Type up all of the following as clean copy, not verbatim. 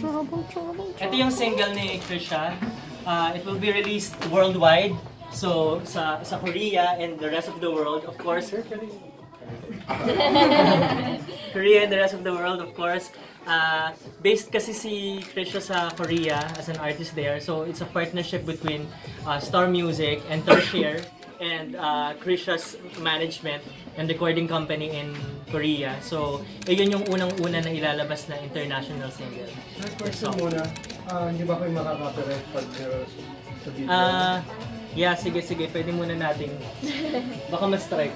Ito yung single ni Kriesha. It will be released worldwide. So sa Korea and the rest of the world, of course. Korea and the rest of the world, of course. Based kasi si Kriesha sa Korea as an artist there. So it's a partnership between Star Music and Tertiary and Kriesha's management and recording company in Korea. So, yun yung unang-una na ilalabas na international single. Question muna, hindi ba kayo makaka-copyright pag sa video? Yeah, sige. Pwede muna nating baka ma-strike.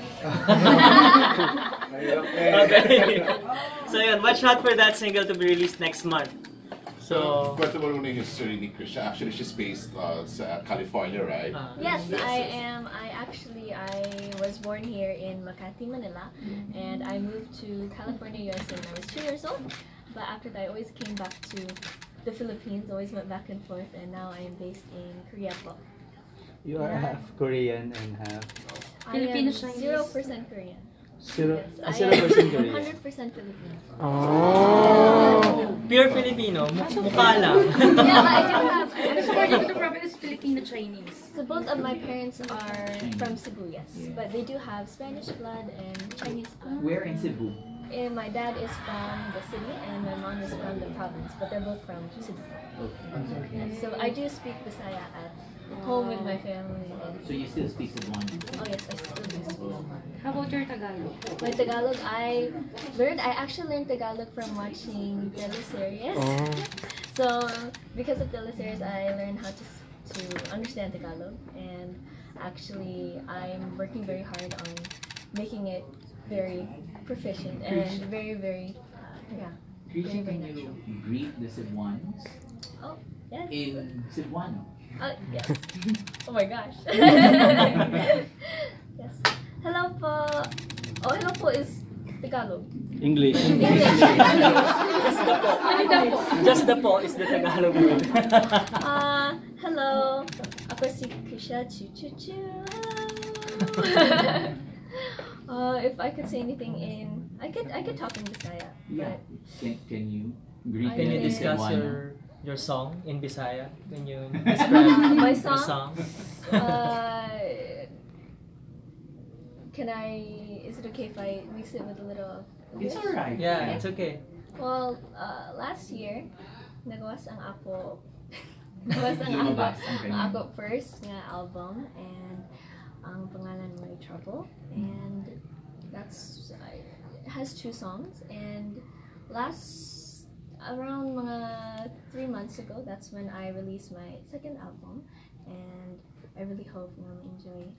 Okay. So yun, watch out for that single to be released next month. So, kwento mo muna yung history ni Kriesha. Actually, she's based sa California, right? Yes, I am. I was born here in Makati, Manila, and I moved to California, USA when I was 2 years old. But after that, I always came back to the Philippines, always went back and forth, and now I am based in Korea. You are half Korean and half Filipino, 0% Korean. 0% Korean. 100% Filipino. Oh! Pure Filipino, mukha lang. Yeah, but I do have. According to the province, Filipino-Chinese. So both of my parents are from Cebu, yes, but they do have Spanish blood and Chinese blood. Where in Cebu? And my dad is from the city and my mom is from the province, but they're both from Cebu. Okay. Yes, so I do speak Bisaya at home with my family. So you still speak Cebuano? Oh yes, I still do speak. How about your Tagalog? My Tagalog, I actually learned Tagalog from watching teleseries. So because of teleseries, I learned how to understand Tagalog, and actually I'm working very hard on making it very proficient and very Kriesha, can you greet the Cebuanos? Oh, yes. In Cebuano? Yes. Oh my gosh. Yes. Hello po. Oh, hello po is Tagalog. English. Just the po is the Tagalog word. Hello. Ako si Kriesha Chu. If I could say anything in, I could talk in Bisaya. Yeah. Can you greet Can you in discuss Cebuano? your song in Bisaya? Can you describe My your song? song? Is it okay if I mix it with a little English? It's alright. Yeah, it's okay. Well, last year, nagawas ang ako first nga album, and ang pangalan may Trouble, and it has 2 songs, and around mga 3 months ago, that's when I released my second album, and I really hope you enjoy it.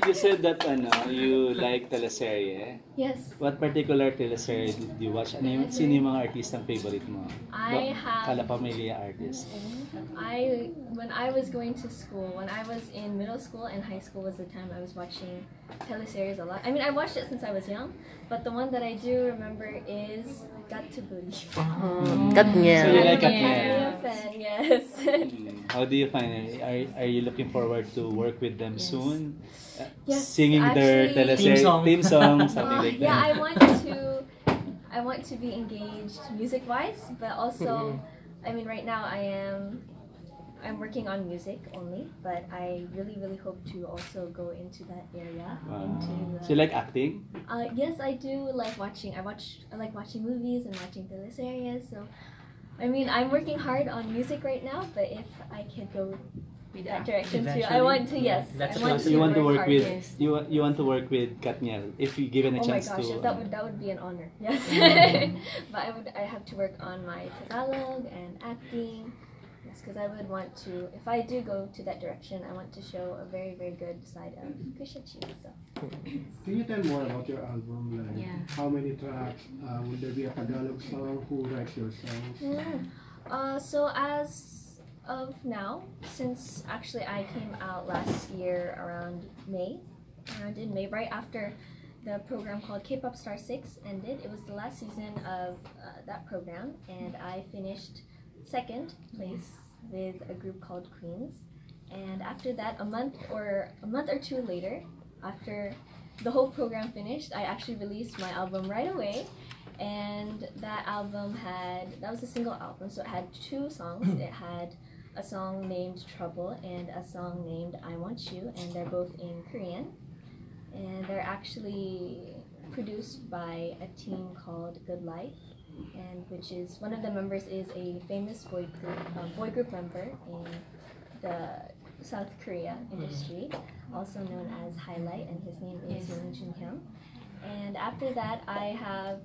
You said that you like teleserye. Yes. What particular teleserye did you watch? Sino yung mga artistang favorite mo? I have Kala pamilya artist. When I was going to school, when I was in middle school and high school was the time I was watching teleseries a lot. I mean, I watched it since I was young, but the one that I do remember is Got to Believe. KathNiel. So you like I'm KathNiel? a fan, yes. How do you find it? Are you looking forward to work with them soon? Yes, Singing their actually- teleserie theme song, something like Yeah, that. I want to be engaged music-wise, but also, I mean, right now I'm working on music only, but I really hope to also go into that area. So you like acting? Yes, I do like watching. I like watching movies and watching teleseries. So, I mean, I'm working hard on music right now, but if I can go that direction too, I want to. Yes, That's I want You want to work hard, with yes. you want to work with KathNiel if you given a Oh my chance gosh, to. that would be an honor. Yes, but I have to work on my Tagalog and acting. Yes, because I would want to. If I do go to that direction, I want to show a very good side of Kriesha Chu. So. Can you tell more about your album? Like, how many tracks? Will there be a Tagalog song? Who writes your songs? So as of now, since actually I came out last year around in May, right after the program called K-Pop Star 6 ended. It was the last season of that program, and I finished 2nd place with a group called Queens. And after that, a month or 2 later, after the whole program finished, I actually released my album right away. And that album that was a single album, so it had 2 songs. It had a song named Trouble and a song named I Want You, and they're both in Korean. And they're actually produced by a team called Good Life, and which is one of the members is a famous boy group member in the South Korea industry, also known as Highlight, and his name is Yoon Jun Hyun. And after that, I have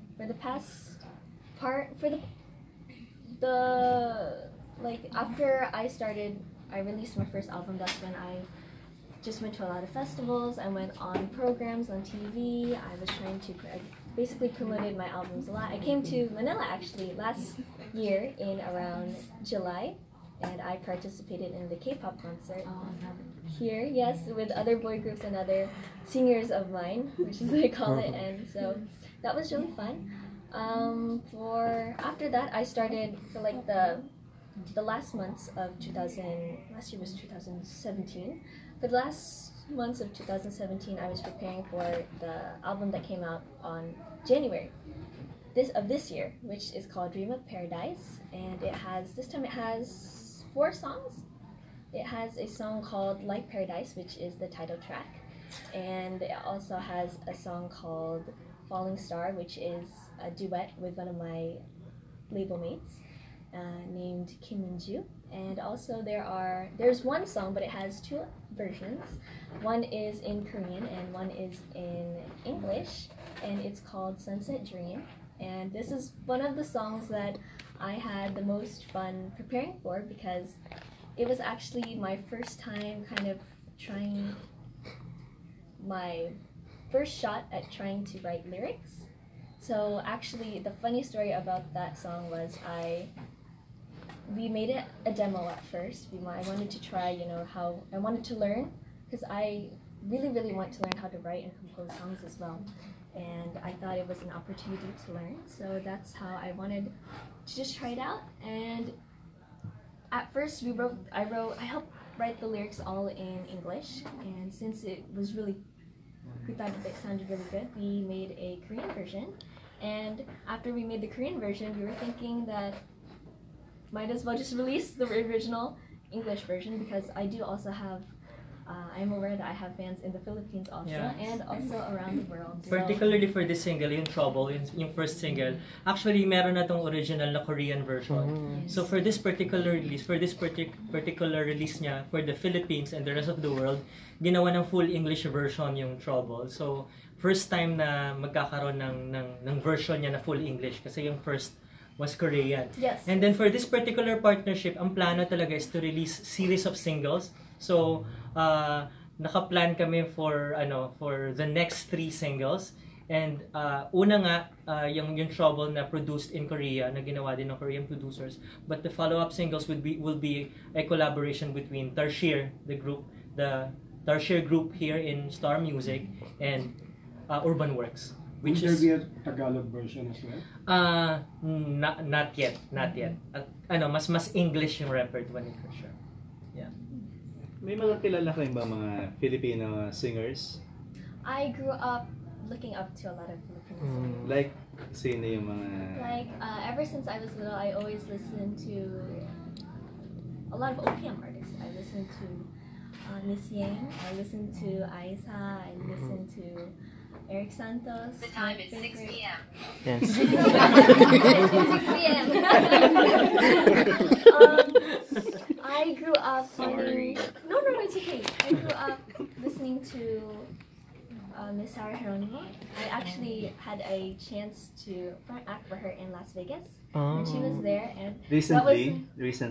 after I released my first album. That's when I just went to a lot of festivals. I went on programs on TV. I was trying to basically promoted my albums a lot. I came to Manila actually last year in around July, and I participated in the K-pop concert here, yes, with other boy groups and other seniors of mine, which is what they call it, and so that was really fun. After that, I started for like the last months of last year was 2017. For the last months of 2017, I was preparing for the album that came out on January this year, which is called Dream of Paradise, and this time it has 4 songs. It has a song called Like Paradise, which is the title track, and it also has a song called Falling Star, which is a duet with one of my label mates named Kim Min-ju. And also there's one song, but it has 2 versions. One is in Korean and one is in English, and it's called Sunset Dream. And this is one of the songs that I had the most fun preparing for, because it was actually my first time my first shot at trying to write lyrics. So actually, the funny story about that song was we made it a demo at first. I wanted to try, how I wanted to learn, because I really, really want to learn how to write and compose songs as well. And I thought it was an opportunity to learn, so that's how I wanted to just try it out. And at first, I helped write the lyrics all in English, and since we thought it sounded really good, we made a Korean version. And after we made the Korean version, we were thinking that might as well just release the original English version, because I do also have I'm aware that I have fans in the Philippines also, and also around the world. Particularly for this single, yung Trouble, yung first single, actually meron na tong original na Korean version. So for this particular release, niya for the Philippines and the rest of the world, ginawa ng full English version yung Trouble. So first time na magkakaroon ng version niya na full English, kasi yung first was Korean. Yes. And then for this particular partnership, ang plano talaga is to release series of singles. So naka-plan kami for the next 3 singles. And una nga yung Trouble na produced in Korea, na ginawa din ng Korean producers. But the follow-up singles will be a collaboration between Tarsier, the Tarsier group here in Star Music, and Urban Works. Will there be a Tagalog version as well? Not yet. Mas English yung repertoire ni Kriesha. Yeah. May mga kilala kayong ba mga Filipino singers? I grew up looking up to a lot of Filipino singers. Like, sino yung mga... Like, ever since I was little, I always listened to a lot of OPM artists. I listened to Miss Yang, I listened to Aiza, I listened to Eric Santos. The time is 6 p.m. Yes. 6 p.m. I grew up Sorry. No, it's okay. I grew up listening to Miss Sarah Geronimo. I actually had a chance to front act for her in Las Vegas when she was there, and Recently in Las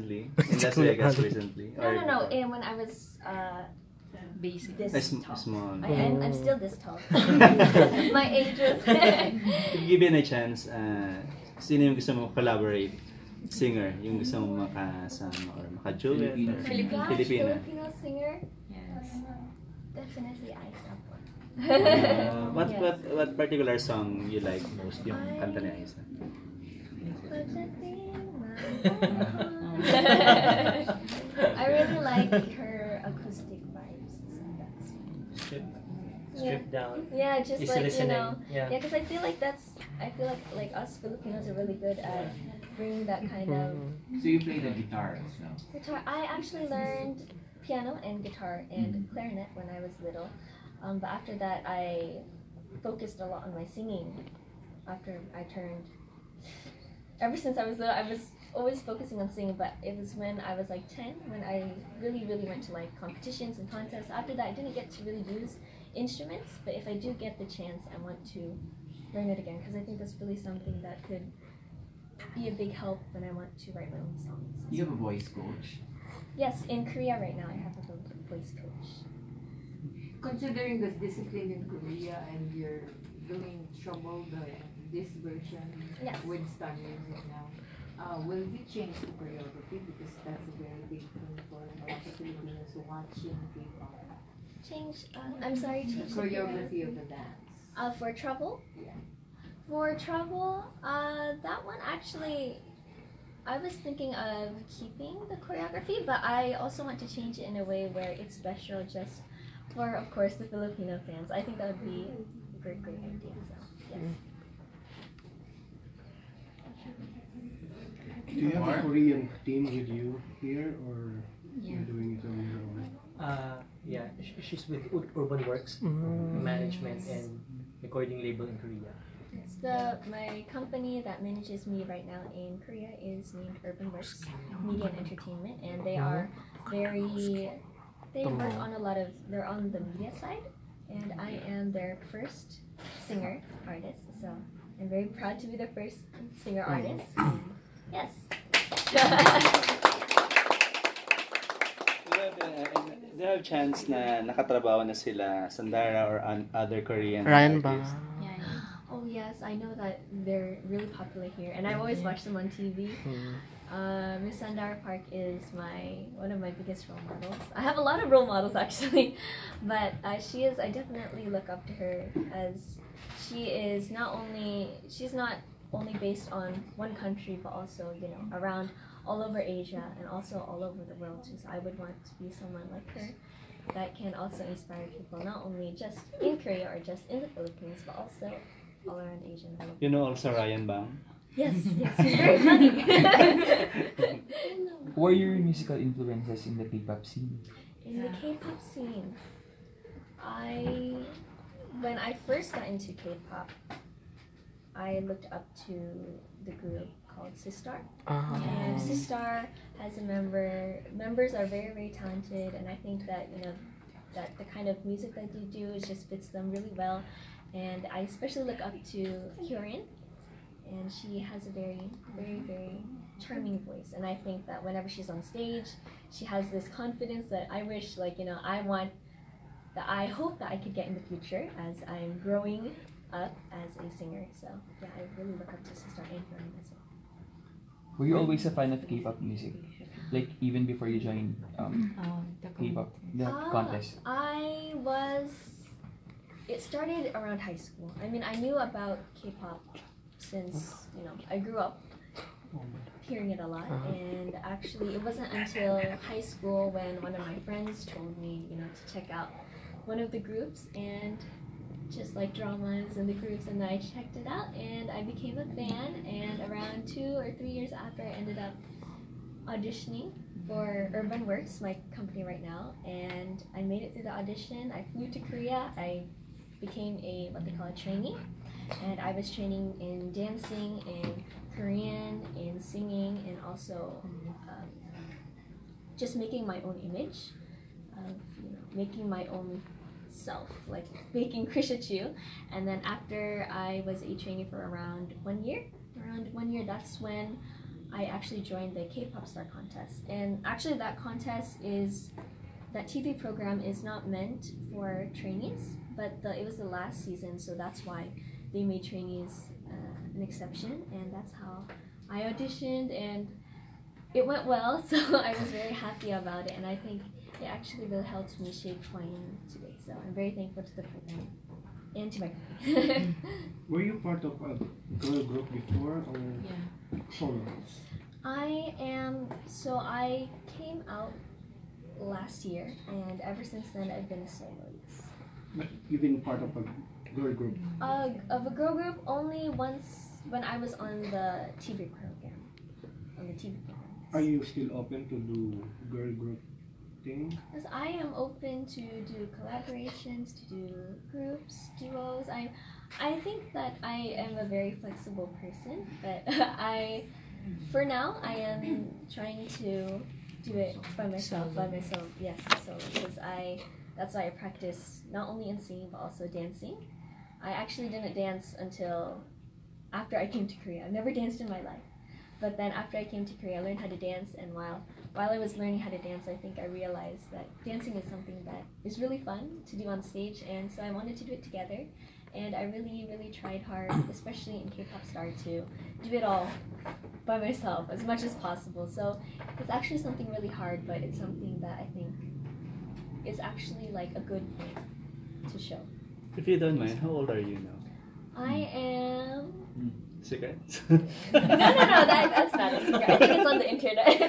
Vegas recently. No. And when I was Basic. this tall. Small. I'm still this tall. My age was. Given a chance, sino yung gusto mo collaborate? Singer, yung gusto mo makasama or maka-duet? Filipina. Filipino singer? Yes. Definitely Aiza. What particular song you like most yung kanta ni Aiza? I really like her acoustic vibes. So that's Strip down. Yeah, just Easy like listening. yeah, because I feel like us Filipinos are really good at bringing that kind of So you play the guitar as well? guitar. I actually learned piano and guitar and clarinet when I was little, but after that I focused a lot on my singing. After I turned, ever since I was little, I was always focusing on singing, but it was when I was like 10 when I really went to like competitions and contests. After that I didn't get to really use instruments, but if I do get the chance I want to learn it again, because I think that's really something that could be a big help when I want to write my own songs. You have a voice coach? Yes, in Korea right now I have a voice coach. Considering the discipline in Korea and you're doing trouble this version Yes. with star music now, will you change the choreography, because that's a very big thing for a lot of Filipinos watching K-pop? Change, I'm sorry, change the Choreography of the dance. for trouble? Yeah. For trouble, that one actually, I was thinking of keeping the choreography, but I also want to change it in a way where it's special just for, of course, the Filipino fans. I think that would be a great idea. So, yes. Do you have a Korean team with you here, or Yeah. you're doing it on your own? Yeah, she's with Urban Works, management and recording label in Korea. Yes, my company that manages me right now in Korea is named Urban Works Media and Entertainment, and they work on they're on the media side, and I am their first singer artist, so I'm very proud to be the first singer artist. Yes. Do you have chance na nakatrabaho na sila Sandara or other Korean Ryan ba? artists? Oh yes, I know that they're really popular here, and I've always watched them on TV. Miss Sandara Park is one of my biggest role models. I have a lot of role models actually, but I definitely look up to her, as she's not only based on one country, but also around all over Asia and also all over the world too. So I would want to be someone like her that can also inspire people, not only just in Korea or just in the Philippines, but also all around Asia and the world. You know also Ryan Bang? Yes, she's very funny. Who are your musical influences in the K-pop scene? In the K-pop scene, when I first got into K-pop, I looked up to the group called Sistar. And Sistar has members are very, very talented, and I think that that the kind of music that they do just fits them really well. And I especially look up to Hyun, and she has a very, very, very charming voice. And I think that whenever she's on stage, she has this confidence that I wish, I hope that I could get in the future as I'm growing up as a singer. So yeah, I really look up to Sistar and Hyun as well. Were you always a fan of K-pop music? Like even before you joined K-pop, the contest? It started around high school. I mean, I knew about K-pop since, I grew up hearing it a lot. And actually, it wasn't until high school when one of my friends told me, to check out one of the groups and just like dramas and the groups, and I checked it out and I became a fan. And around 2 or 3 years after, I ended up auditioning for Urban Works, my company right now, and I made it through the audition. I flew to Korea. I became what they call a trainee, and I was training in dancing, in Korean, in singing, and also just making my own image of making my own self, like making Kriesha Chu. And then after I was a trainee for around 1 year, that's when I actually joined the K-pop Star Contest. And actually that TV program is not meant for trainees, but it was the last season, so that's why they made trainees an exception, and that's how I auditioned, and it went well, so I was very happy about it, and I think it actually really helped me shape who I am today. So I'm very thankful to the program and to my company. Were you part of a girl group before, or solo? I came out last year, and ever since then I've been a soloist. even part of a girl group? Of a girl group, only once when I was on the TV program. On the TV program. Are you still open to do girl group thing? Yes, I am open to do collaborations, to do groups, duos. I think that I am a very flexible person, but for now, I am trying to do it by myself. Yes. So because that's why I practice not only in singing but also dancing. I actually didn't dance until after I came to Korea. I've never danced in my life. But then after I came to Korea, I learned how to dance, and while I was learning how to dance, I think I realized that dancing is something that is really fun to do on stage, and so I wanted to do it together. And I really, really tried hard, especially in K-pop Star, to do it all by myself as much as possible. So it's actually something really hard, but it's something that I think is actually like a good point to show. If you don't mind, how old are you now? I am... Secret? No, that's not a secret. I think it's on the internet.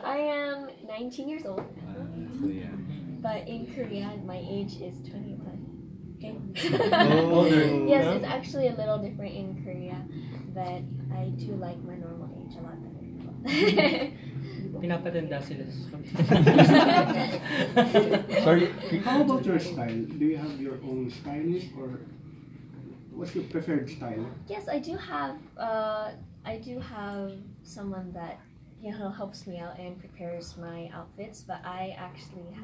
I am 19 years old. So yeah. But in Korea, my age is 21. Okay? Oh. Yes, it's actually a little different in Korea, but I do like my normal age a lot better. Pinapatanda sila. Sorry. How about your style? Do you have your own stylist, or what's your preferred style? Yes, I do have someone that helps me out and prepares my outfits, but I actually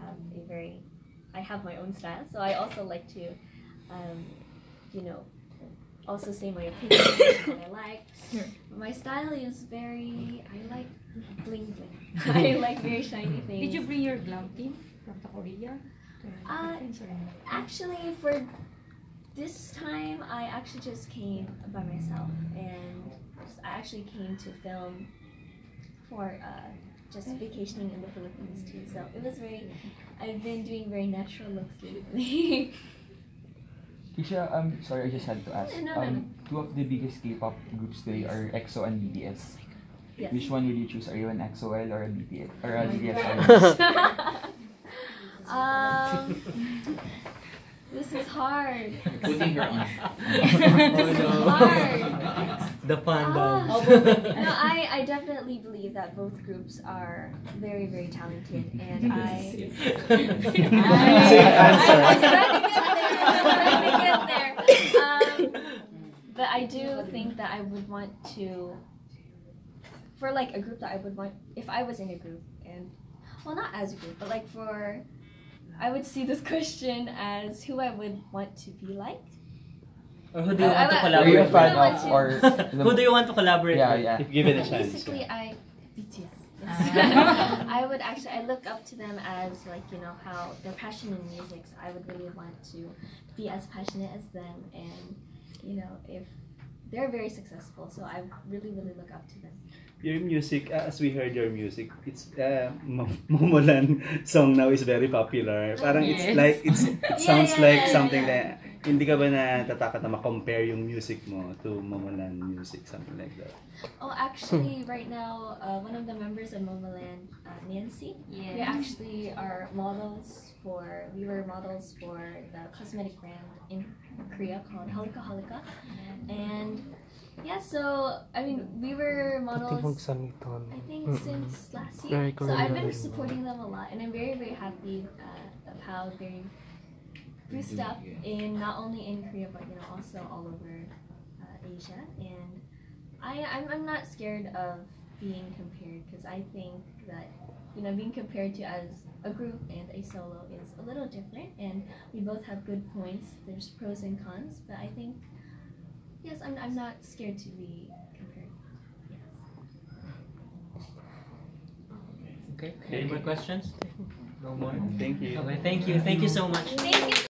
have my own style, so I also like to also say my opinion on what I like. My style is I like bling bling. I like very shiny things. Did you bring your glam team from Korea? Actually, for this time, I actually just came by myself, and I actually came to film for just vacationing in the Philippines too. So it was I've been doing very natural looks lately. Kriesha, sorry, I just had to ask. No. Two of the biggest K-pop groups today are EXO and BTS. Yes. Which one will you choose? Are you an EXO-L or a BTS? Or a BTS? This is hard. Putting her on. This is hard. The fandom. No, I definitely believe that both groups are very, very talented, and I trying to get there. But I do think that I would want to, for like a group that I would want, if I was in a group, and well, not as a group, but like I would see this question as who I would want to be like. Or who do you want to Are you a collaborate fan with? of, or... Who do you want to collaborate with? Yeah. If given a chance. Basically, BTS. I would actually, I look up to them as like, how they're passionate in music, so I would really want to be as passionate as them, and if they're very successful, so I really, really look up to them. Your music, as we heard your music, it's Momolan song now is very popular. Parang Yes. it's like it sounds Yeah, like yeah, something yeah. that hindi ka ba natatakot na ma-compare yung music mo to Momolan music, something like that. Oh, actually, right now, one of the members of Momoland, Nancy, we actually are we were models for the cosmetic brand in Korea called Halika Halika, and yeah, so I mean, we were models, I think, since last year. So I've been supporting them a lot, and I'm very, very happy of how they boost up in not only in Korea but also all over Asia. And I'm not scared of being compared, because I think that being compared to as a group and a solo is a little different, and we both have good points. There's pros and cons, but I think. Yes, I'm not scared to be compared. Yes. Okay. Any more questions? No more? Thank you. Okay, thank you. Thank you so much. Thank you.